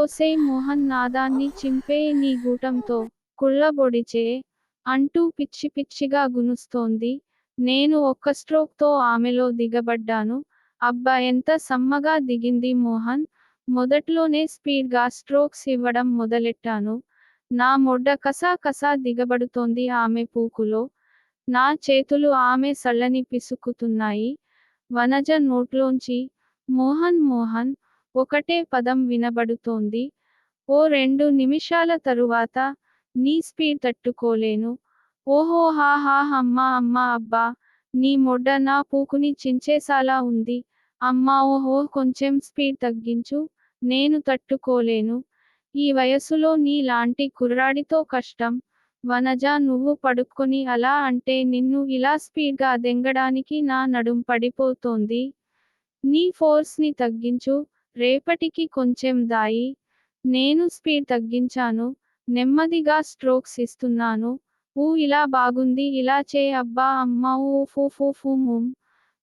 తోసేయ్ మోహన్ నాదాన్ని చింపేయ్ నీ గూటంతో, కుళ్ళబొడిచే అంటూ పిచ్చి పిచ్చిగా గునుస్తోంది. నేను ఒక్క స్ట్రోక్ తో ఆమెలో దిగబడ్డాను. అబ్బా ఎంత సమ్మగా దిగింది మోహన్. మొదట్లోనే స్పీడ్ గా స్ట్రోక్స్ ఇవ్వడం మొదలెట్టాను. నా మొడ్డ కసా కసా దిగబడుతోంది ఆమె పూకులో. నా చేతులు ఆమె సళ్ళని పిసుకుతున్నాయి. వనజ నోట్లోంచి మోహన్ మోహన్ ఒకటే పదం వినబడుతోంది. ఓ 2 నిమిషాల తరువాత, నీ స్పీడ్ తట్టుకోలేను. ఓహో హా హా అమ్మా అమ్మా అబ్బా, నీ మొడ్డ నా పూకుని చించేసాలా ఉంది. అమ్మా ఓహో కొంచెం స్పీడ్ తగ్గించు, నేను తట్టుకోలేను. ఈ వయసులో నీ లాంటి కుర్రాడితో కష్టం. వనజ నువ్వు పడుక్కొని అలా అంటే నిన్ను ఇలా స్పీడ్గా దెంగడానికి నా నడుం పడిపోతోంది. నీ ఫోర్స్ ని తగ్గించు, రేపటికి కొంచెం దాయి. నేను స్పీడ్ తగ్గించాను. నెమ్మదిగా స్ట్రోక్స్ ఇస్తున్నాను. ఇలా బాగుంది ఇలా చే అబ్బా అమ్మా ఊ ఫూ ఫూ ఫూ ముమ్.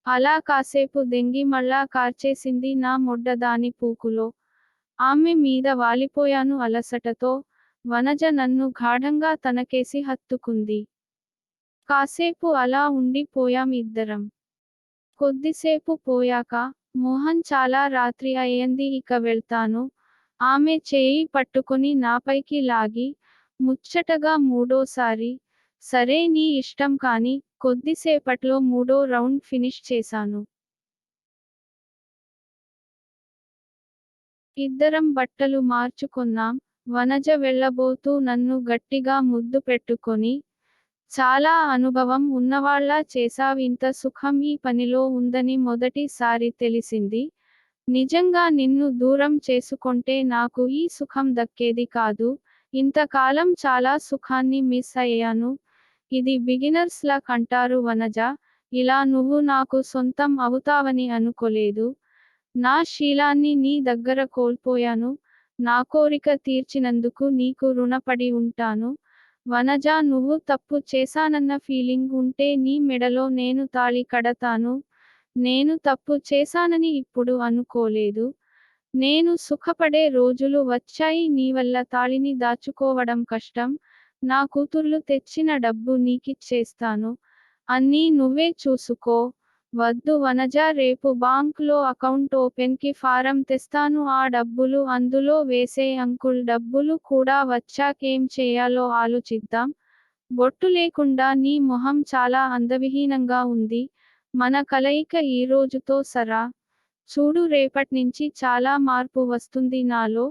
అలా కాసేపు దెంగి మళ్ళా కార్చేసింది నా మొడ్డ దాని పూకులో. ఆమె మీద వాలిపోయాను అలసటతో. వనజ నన్ను గాఢంగా తనకేసి హత్తుకుంది. కాసేపు అలా ఉండి పోయాం ఇద్దరం. కొద్దిసేపు పోయాక, మోహన్ చాలా రాత్రి అయ్యింది ఇక వెళ్తాను. ఆమె చేయి పట్టుకొని నాపైకి లాగి, ముచ్చటగా మూడోసారి, సరే నీ ఇష్టం కాని, కొద్దిసేపట్లో మూడో రౌండ్ ఫినిష్ చేశాను. ఇద్దరం బట్టలు మార్చుకొన్నాం. వనజ వెళ్ళబోతూ నన్ను గట్టిగా ముద్దు పెట్టుకొని, చాలా అనుభవం ఉన్నవాళ్ళ చేసావింత సుఖం ఈ పనిలో ఉందని మొదటిసారి తెలిసింది. నిజంగా నిన్ను దూరం చేసుకొంటే నాకు ఈ సుఖం దక్కేది కాదు. ఇంతకాలం చాలా సుఖాన్ని మిస్ అయ్యాను. ఇది బిగినర్స్ లక్ అంటారు వనజ. ఇలా నువ్వు నాకు సొంతం అవుతావని అనుకోలేదు. నా శీలాన్ని నీ దగ్గర కోల్పోయాను. నా కోరిక తీర్చినందుకు నీకు రుణపడి ఉంటాను. వనజ నువ్వు తప్పు చేశానన్న ఫీలింగ్ ఉంటే నీ మెడలో నేను తాళి కడతాను. నేను తప్పు చేశానని ఇప్పుడు అనుకోలేదు. నేను సుఖపడే రోజులు వచ్చాయి నీవల్ల తాళిని దాచుకోవడం కష్టం. నా కూతుర్లు తెచ్చిన డబ్బు నీకిచ్చేస్తాను. అన్నీ నువ్వే చూసుకో. వద్దు వనజ రేపు బాంక్ లో అకౌంట్ ఓపెన్ కి ఫారం తెస్తాను ఆ డబ్బులు అందులో వేసే అంకుల్ డబ్బులు కూడా వచ్చాకేం చేయాలో ఆలోచిద్దాం. బొట్టు లేకుండా నీ మొహం చాలా అందవిహీనంగా ఉంది. మన కలయిక ఈ రోజుతో సరా. చూడు రేపట్నించి చాలా మార్పు వస్తుంది నాలో.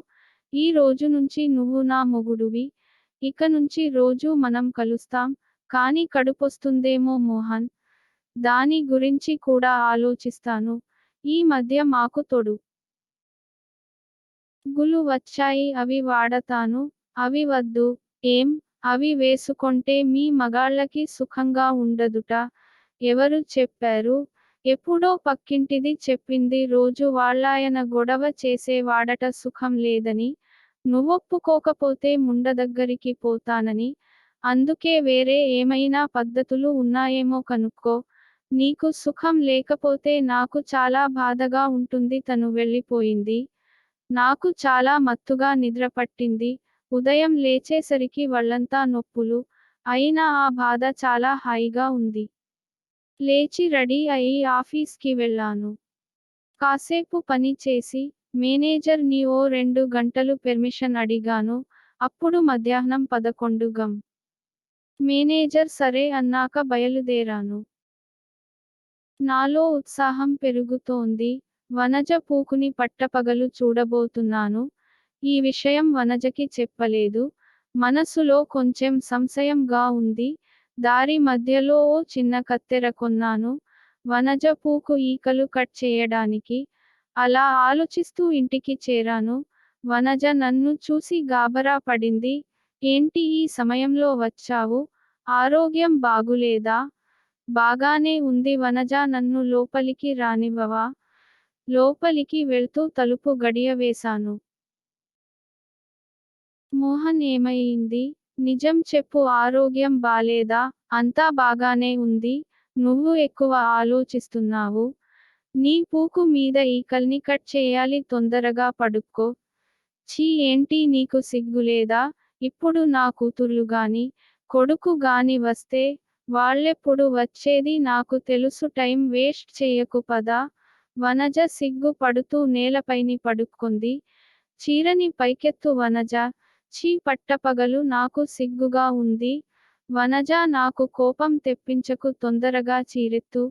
ఈ రోజు నుంచి నువ్వు నా మొగుడువి. ఇక నుంచి రోజూ మనం కలుస్తాం. కానీ కడుపొస్తుందేమో మోహన్. దాని గురించి కూడా ఆలోచిస్తాను. ఈ మధ్య మాకు తొడుగులు వచ్చాయి అవి వాడతాను. అవి వద్దు. ఏం? అవి వేసుకొంటే మీ మగాళ్ళకి సుఖంగా ఉండదుట. ఎవరు చెప్పారు? ఎప్పుడో పక్కింటిది చెప్పింది రోజు వాళ్ళాయన గొడవ చేసేవాడట సుఖం లేదని. నువ్వొప్పుకోకపోతే ముండ దగ్గరికి పోతానని. అందుకే వేరే ఏమైనా పద్ధతులు ఉన్నాయేమో కనుక్కో. నీకు సుఖం లేకపోతే నాకు చాలా బాధగా ఉంటుంది తను వెళ్ళిపోయింది. నాకు చాలా మత్తుగా నిద్రపట్టింది. ఉదయం లేచేసరికి వళ్ళంతా నొప్పులు. అయినా ఆ బాధ చాలా హాయిగా ఉంది. లేచి రెడీ అయి ఆఫీస్కి వెళ్ళాను. కాసేపు పని చేసి, మేనేజర్ ని ఓ 2 గంటలు పెర్మిషన్ అడిగాను. అప్పుడు మధ్యాహ్నం 11 గం. మేనేజర్ సరే అన్నాక బయలుదేరాను. నాలో ఉత్సాహం పెరుగుతోంది. వనజ పూకుని పట్టపగలు చూడబోతున్నాను. ఈ విషయం వనజకి చెప్పలేదు. మనసులో కొంచెం సంశయంగా ఉంది. దారి మధ్యలో ఓ చిన్న కత్తెర కొన్నాను. వనజ పూకు ఈకలు కట్ చేయడానికి. అలా ఆలోచిస్తూ ఇంటికి చేరాను. వనజ నన్ను చూసి గాబరా పడింది. ఏంటి ఈ సమయంలో వచ్చావు? ఆరోగ్యం బాగులేదా? బాగానే ఉంది వనజ నన్ను లోపలికి రానివ్వవా? లోపలికి వెళ్తూ తలుపు గడియ వేశాను. మోహన్ ఏమయింది? నిజం చెప్పు ఆరోగ్యం బాలేదా? అంతా బాగానే ఉంది. నువ్వు ఎక్కువ ఆలోచిస్తున్నావు. నీ పూకు మీద ఈకల్ని కట్ చేయాలి తొందరగా పడుక్కో. ఛీ ఏంటి నీకు సిగ్గులేదా? ఇప్పుడు నా కూతుర్లు గాని, కొడుకు గాని వస్తే, వాళ్ళెప్పుడు వచ్చేది నాకు తెలుసు టైం వేస్ట్ చెయ్యకు పద. వనజ సిగ్గు పడుతూ నేలపైని పడుక్కుంది. చీరని పైకెత్తు వనజ. ఛీ పట్టపగలు నాకు సిగ్గుగా ఉంది. వనజ నాకు కోపం తెప్పించకు తొందరగా చీరెత్తు.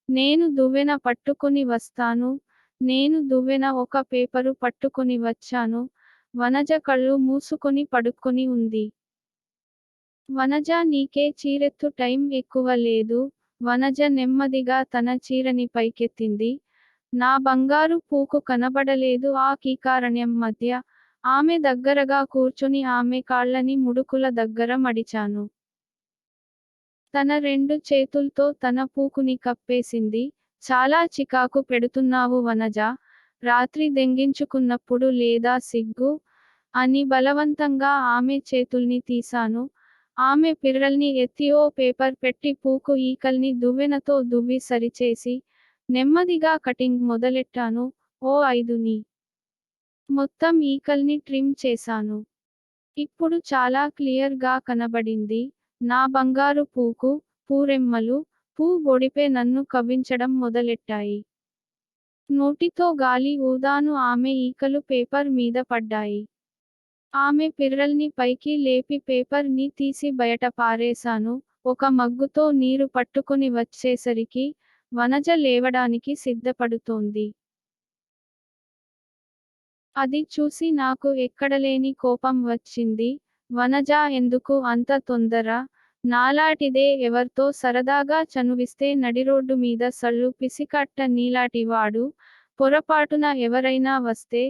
నేను దువ్వెన పట్టుకొని వస్తాను. నేను దువ్వెన ఒక పేపరు పట్టుకొని వచ్చాను. వనజ కళ్ళు మూసుకొని పడుక్కొని ఉంది. వనజ నీకే చీరెత్తు టైం ఎక్కువ లేదు. వనజ నెమ్మదిగా తన చీరని పైకెత్తింది. నా బంగారు పూకు కనబడలేదు ఆ కీకారణ్యం మధ్య. ఆమె దగ్గరగా కూర్చొని ఆమె కాళ్ళని ముడుకుల దగ్గర మడిచాను. తన 2 చేతుల్తో తన పూకుని కప్పేసింది. చాలా చికాకు పెడుతున్నావు వనజ. రాత్రి దెంగించుకున్నప్పుడు లేదా సిగ్గు? అని బలవంతంగా ఆమె చేతుల్ని తీశాను. ఆమె పిర్రల్ని ఎత్తి ఓ పేపర్ పెట్టి పూకు ఈకల్ని దువ్వెనతో దువ్వి సరిచేసి, నెమ్మదిగా కటింగ్ మొదలెట్టాను. ఓ 5ని మొత్తం ఈకల్ని ట్రిమ్ చేశాను. ఇప్పుడు చాలా క్లియర్ గా కనబడింది. నా బంగారు పూకు, పూరెమ్మలు, పూ బొడిపే నన్ను కవ్వించడం మొదలెట్టాయి. నోటితో గాలి ఊదాను ఆమె ఈకలు పేపర్ మీద పడ్డాయి. ఆమె పిర్రల్ని పైకి లేపి పేపర్ ని తీసి బయట పారేశాను. ఒక మగ్గుతో నీరు పట్టుకొని వచ్చేసరికి, వనజ లేవడానికి సిద్ధపడుతోంది. అది చూసి నాకు ఎక్కడలేని కోపం వచ్చింది. వనజ ఎందుకు అంత తొందర? నాలాటిదే ఎవర్తో సరదాగా చనువిస్తే నడిరోడ్డు మీద సళ్ళు పిసికట్ట నీలాటి వాడు, పొరపాటున ఎవరైనా వస్తే?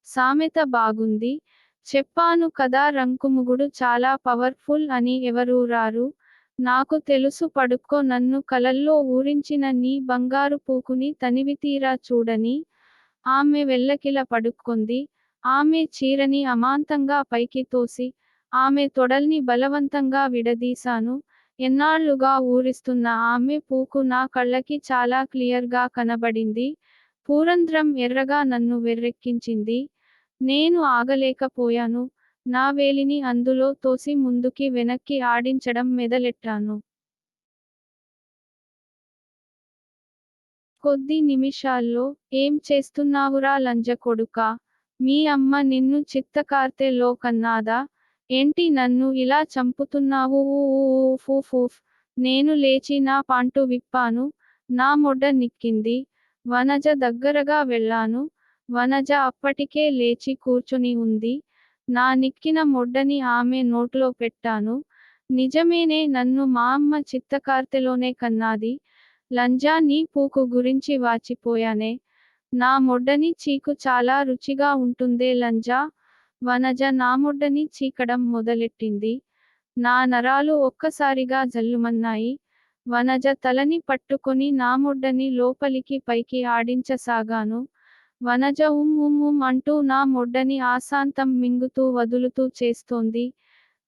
సామెత బాగుంది. చెప్పాను కదా రంకుముగుడు చాలా పవర్ఫుల్ అని ఎవరూరారు? నాకు తెలుసు పడుక్కో నన్ను కలల్లో ఊరించిన నీ బంగారు పూకుని తనివితీరా చూడని. ఆమె వెల్లకిల పడుక్కొంది. ఆమె చీరని అమాంతంగా పైకి తోసి, ఆమె తొడల్ని బలవంతంగా విడదీశాను. ఎన్నాళ్లుగా ఊరిస్తున్న ఆమె పూకు నా కళ్ళకి చాలా క్లియర్ గా కనబడింది. పూరంధ్రం ఎర్రగా నన్ను వెర్రెక్కించింది. నేను ఆగలేకపోయాను. నా వేలిని అందులో తోసి ముందుకి వెనక్కి ఆడించడం మెదలెట్టాను. కొద్ది నిమిషాల్లో, ఏం చేస్తున్నావురా లంజకొడుకా? మీ అమ్మ నిన్ను చిత్తకార్తెలో కన్నాదా? ఏంటి నన్ను ఇలా చంపుతున్నావు ఊ ఊ ఊఫ్ ఊఫ్ ఊఫ్. నేను లేచి నా పాంటు విప్పాను. నా మొడ్డ నిక్కింది. వనజ దగ్గరగా వెళ్ళాను. వనజ అప్పటికే లేచి కూర్చొని ఉంది. నా నిక్కిన మొడ్డని ఆమె నోట్లో పెట్టాను. నిజమేనే నన్ను మా అమ్మ చిత్తకార్తెలోనే కన్నాది. లంజా నీ పూకు గురించి వాచిపోయానే. నా మొడ్డని చీకు చాలా రుచిగా ఉంటుందే లంజా. వనజ నా మొడ్డని చీకడం మొదలెట్టింది. నా నరాలు ఒక్కసారిగా జల్లుమన్నాయి. వనజ తలని పట్టుకొని నా మొడ్డని లోపలికి పైకి ఆడించసాగాను. వనజ ఉమ్ ఉమ్ ఉమ్ అంటూ నా మొడ్డని ఆశాంతం మింగుతూ వదులుతూ చేస్తోంది.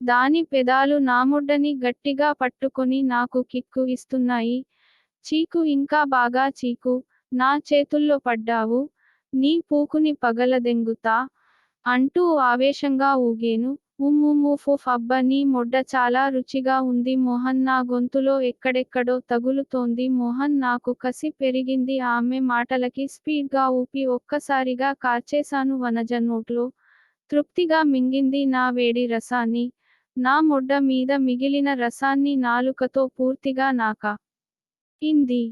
దాని పెదాలు నా మొడ్డని గట్టిగా పట్టుకొని నాకు కిక్కు ఇస్తున్నాయి. చీకు ఇంకా బాగా చీకు. నా చేతుల్లో పడ్డావు. నీ పూకుని పగలదెంగుతా! అంటూ ఆవేశంగా ఊగేను. ఉమ్ ఉమ్ ఉఫ్ ఉఫ్ అబ్బ నీ మొడ్డ చాలా రుచిగా ఉంది మోహన్ నా గొంతులో ఎక్కడెక్కడో తగులుతోంది మోహన్ నాకు కసి పెరిగింది ఆమె మాటలకి స్పీడ్ గా ఊపి ఒక్కసారిగా కార్చేశాను వనజ నోట్లో. తృప్తిగా మింగింది నా వేడి రసాన్ని. నా మొడ్డ మీద మిగిలిన రసాన్ని నాలుకతో పూర్తిగా నాకా ఇంది.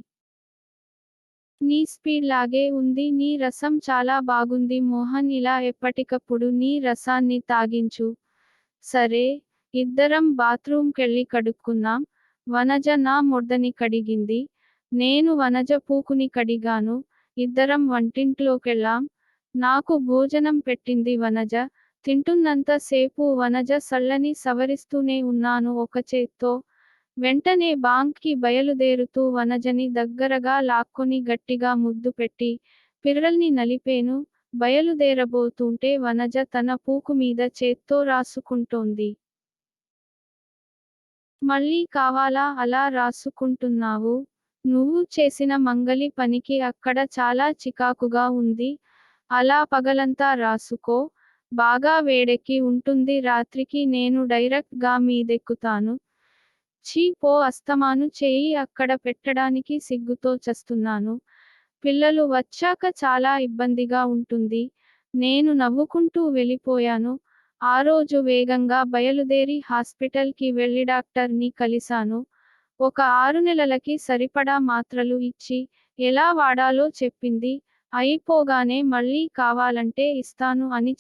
నీ స్పీడ్ లాగే ఉంది నీ రసం చాలా బాగుంది మోహన్ ఇలా ఎప్పటికప్పుడు నీ రసాన్ని తాగించు. సరే, ఇద్దరం బాత్రూంకెళ్ళి కడుక్కున్నాం. వనజ నా మొడ్డని కడిగింది. నేను వనజ పూకుని కడిగాను. ఇద్దరం వంటింట్లోకెళ్ళాం. నాకు భోజనం పెట్టింది వనజ. తింటున్నంత సేపు వనజ సళ్ళని సవరిస్తూనే ఉన్నాను ఒక చేత్తో. వెంటనే బాంక్ కి బయలుదేరుతూ వనజని దగ్గరగా లాక్కొని గట్టిగా ముద్దు పెట్టి, పిర్రల్ని నలిపేను. బయలుదేరబోతుంటే వనజ తన పూకు మీద చేత్తో రాసుకుంటోంది. మళ్ళీ కావాలా అలా రాసుకుంటున్నావు? నువ్వు చేసిన మంగలి పనికి అక్కడ చాలా చికాకుగా ఉంది. అలా పగలంతా రాసుకో. బాగా వేడెక్కి ఉంటుంది రాత్రికి నేను డైరెక్ట్ గా మీదెక్కుతాను. ఛీ పో అస్తమాను చేయి అక్కడ పెట్టడానికి సిగ్గుతో చస్తున్నాను. పిల్లలు వచ్చాక చాలా ఇబ్బందిగా ఉంటుంది. నేను నవ్వుకుంటూ వెళ్ళిపోయాను. ఆ రోజు వేగంగా బయలుదేరి హాస్పిటల్ కి వెళ్లి డాక్టర్ ని కలిశాను. ఒక 6 నెలలకి సరిపడా మాత్రలు ఇచ్చి, ఎలా వాడాలో చెప్పింది. అయిపోగానే మళ్ళీ కావాలంటే ఇస్తాను అని